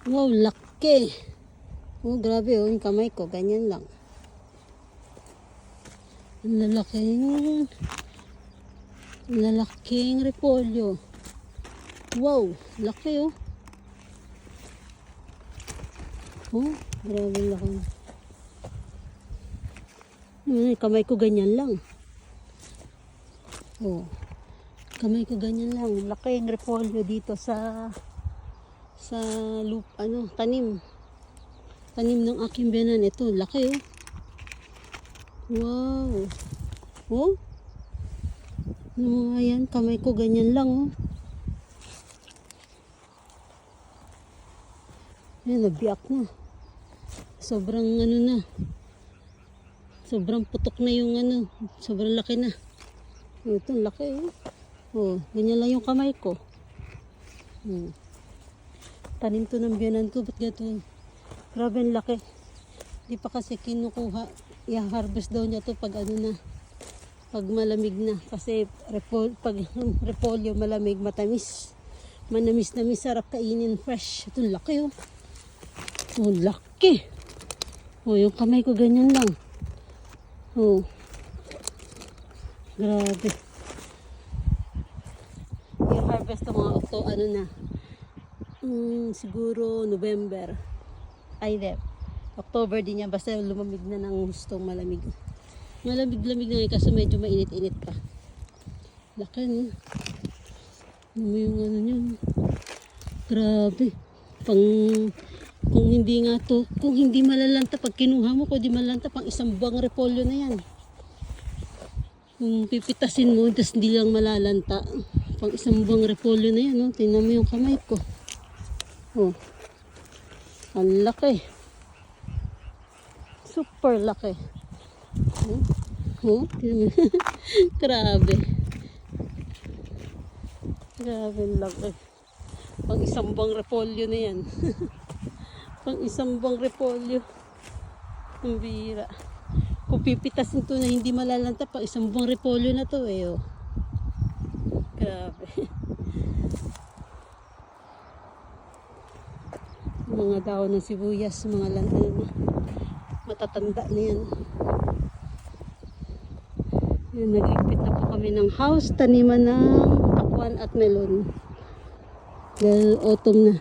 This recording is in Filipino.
Wow, laki. Oh, grabe oh, yung kamay ko, ganyan lang. Ang lalaking repolyo. Wow, laki oh. Oh, grabe laki. Yung kamay ko ganyan lang. Oh, kamay ko ganyan lang. Laki yung repolyo dito sa tanim. Tanim ng aking biyanan. Ito, laki oh. Wow. Oh. Ano nga yan? Kamay ko ganyan lang oh. Ayan, nabiyak na. Sobrang ano na. Sobrang putok na yung ano. Sobrang laki na. Ito, laki oh. Oh, ganyan lang yung kamay ko. Tanim to ng biyanan ko. Ba't gato? Grabe ang laki. Di pa kasi kinukuha. I-harvest daw niya to pag ano na. Pag malamig na. Kasi pag repolyo malamig, matamis. Manamis-namis, sarap kainin fresh. Ito laki oh. Oh, laki. Oh, yung kamay ko ganyan lang. Oh. Grabe. I-harvest ng mga ano na. Siguro November. October din yan. Basta lumamig na ng gustong malamig. Malamig-lamig na ngayon kasi medyo mainit-init pa. Laki no. Ano yung ano nyo. Grabe. Kung hindi nga to, kung hindi malalanta, pag kinuha mo ko, di malalanta, pang isang buwang repolyo na yan. Kung pipitasin mo, tas hindi lang malalanta, pang isang buwang repolyo na yan. No? Tingnan mo yung kamay ko. Oh. Ang laki. Super laki. Oh, grabe. Grabe laki. Pang isang buwang repolyo na yan. Pang isang buwang repolyo. Ang bira. Kung pipitasin to na hindi malalanta, pang isang buwang repolyo na to eh. Oh. Grabe. Mga daon ng sibuyas, mga matatanda na yan. Yan, nagligpit na po kami ng house, taniman ng pakwan at melon. Dahil autumn na.